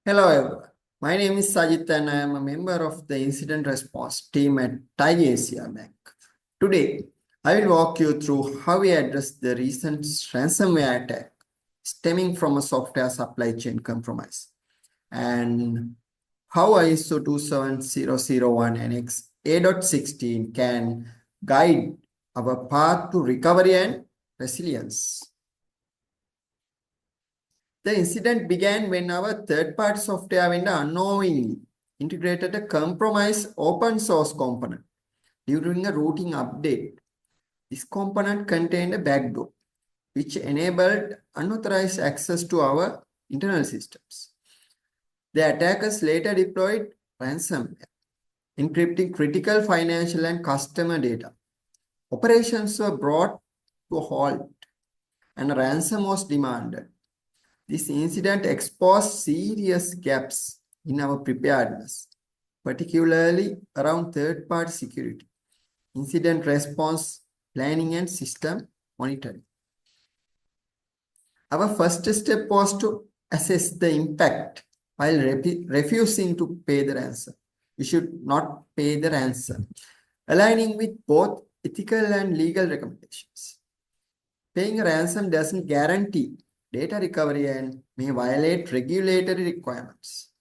Hello everyone. My name is Sajit and I am a member of the incident response team at Thai Asia Bank. Today, I will walk you through how we address the recent ransomware attack stemming from a software supply chain compromise and how ISO 27001 NX A.16 can guide our path to recovery and resilience. The incident began when our third-party software vendor unknowingly integrated a compromised open source component during a routing update. This component contained a backdoor, which enabled unauthorized access to our internal systems. The attackers later deployed ransomware, encrypting critical financial and customer data. Operations were brought to a halt, and a ransom was demanded. This incident exposed serious gaps in our preparedness, particularly around third-party security, incident response planning, and system monitoring. Our first step was to assess the impact while refusing to pay the ransom. We should not pay the ransom, aligning with both ethical and legal recommendations. Paying a ransom doesn't guarantee data recovery and may violate regulatory requirements.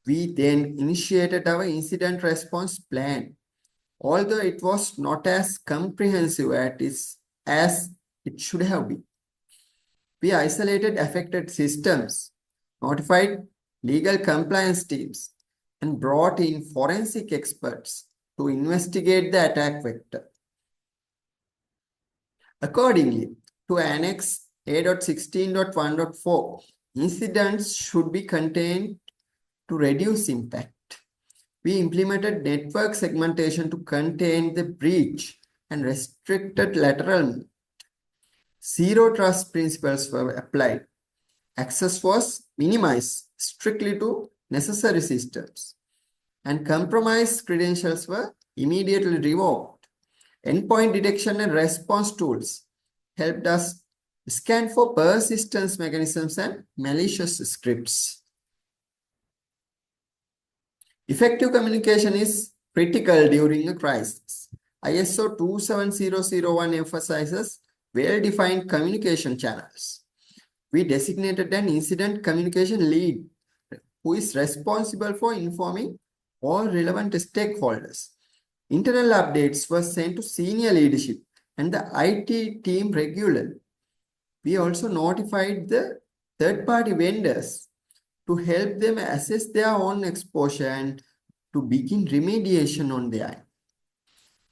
We then initiated our incident response plan, although it was not as comprehensive as it should have been. We isolated affected systems, notified legal compliance teams, and brought in forensic experts to investigate the attack vector. Accordingly, to Annex A.16.1.4, incidents should be contained to reduce impact. We implemented network segmentation to contain the breach and restricted lateral movement. Zero trust principles were applied. Access was minimized strictly to necessary systems, and compromised credentials were immediately revoked. Endpoint detection and response tools helped us scan for persistence mechanisms and malicious scripts. Effective communication is critical during a crisis. ISO 27001 emphasizes well-defined communication channels. We designated an incident communication lead who is responsible for informing all relevant stakeholders. Internal updates were sent to senior leadership and the IT team regularly. We also notified the third-party vendors to help them assess their own exposure and to begin remediation on their end.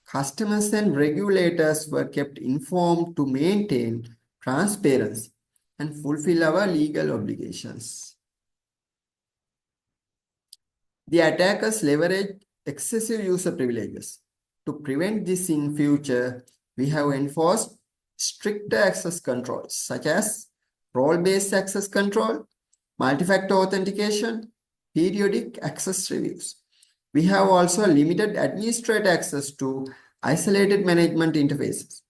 Customers and regulators were kept informed to maintain transparency and fulfill our legal obligations. The attackers leveraged excessive user privileges. To prevent this in future, we have enforced stricter access controls such as role-based access control, multi-factor authentication, periodic access reviews. We have also limited administrator access to isolated management interfaces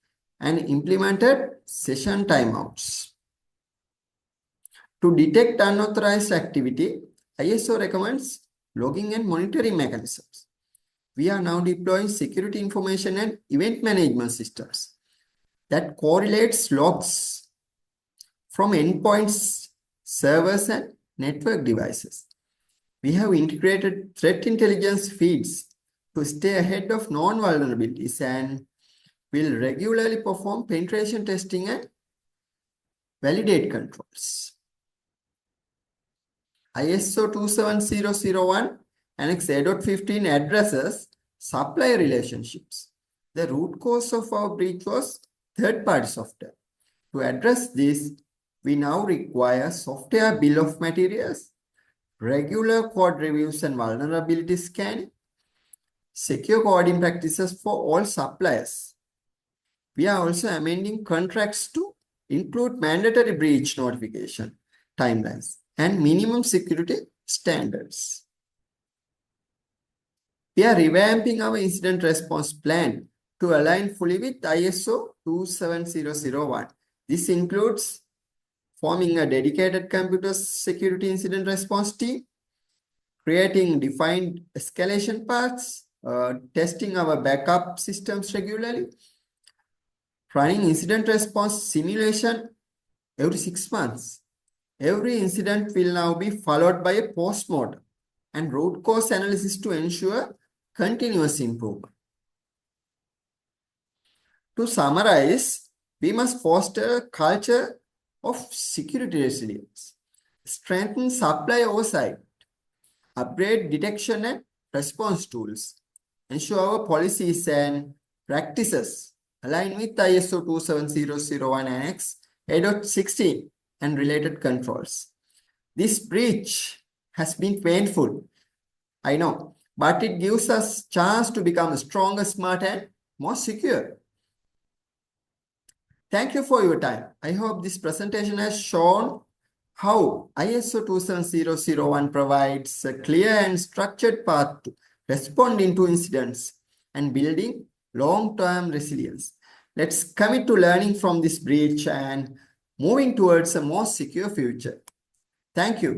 and implemented session timeouts. To detect unauthorized activity, ISO recommends logging and monitoring mechanisms. We are now deploying security information and event management systems that correlates logs from endpoints, servers, and network devices. We have integrated threat intelligence feeds to stay ahead of known vulnerabilities and will regularly perform penetration testing and validate controls. ISO 27001 Annex A.15 addresses supplier relationships. The root cause of our breach was third-party software. To address this, we now require software bill of materials, regular code reviews and vulnerability scanning, secure coding practices for all suppliers. We are also amending contracts to include mandatory breach notification timelines and minimum security standards. We are revamping our incident response plan to align fully with ISO 27001. This includes forming a dedicated computer security incident response team, creating defined escalation paths, testing our backup systems regularly, running incident response simulation every 6 months. Every incident will now be followed by a post-mortem and root cause analysis to ensure continuous improvement. To summarize, we must foster a culture of security resilience, strengthen supply oversight, upgrade detection and response tools, ensure our policies and practices align with ISO 27001 Annex 8.16 and related controls. This breach has been painful, I know, but it gives us chance to become stronger, smarter, and more secure. Thank you for your time. I hope this presentation has shown how ISO 27001 provides a clear and structured path to responding to incidents and building long-term resilience. Let's commit to learning from this breach and moving towards a more secure future. Thank you.